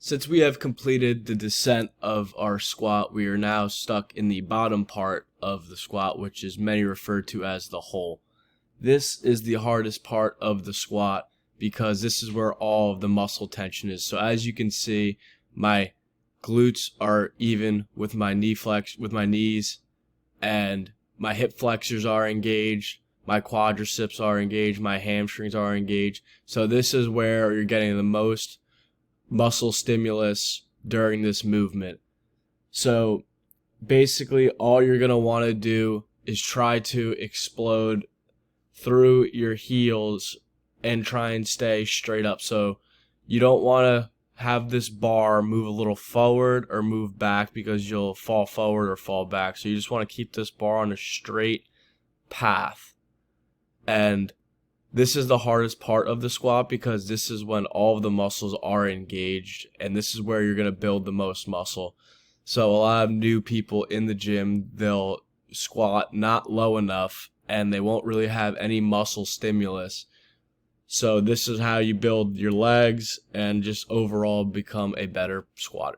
Since we have completed the descent of our squat, we are now stuck in the bottom part of the squat, which is many refer to as the hole. This is the hardest part of the squat because this is where all of the muscle tension is. So as you can see, my glutes are even with my knees, and my hip flexors are engaged, my quadriceps are engaged, my hamstrings are engaged. So this is where you're getting the most muscle stimulus during this movement. So basically all you're going to want to do is try to explode through your heels and try and stay straight up. So you don't want to have this bar move a little forward or move back because you'll fall forward or fall back. So you just want to keep this bar on a straight path. And this is the hardest part of the squat because this is when all of the muscles are engaged, and this is where you're going to build the most muscle. So a lot of new people in the gym, they'll squat not low enough and they won't really have any muscle stimulus. So this is how you build your legs and just overall become a better squatter.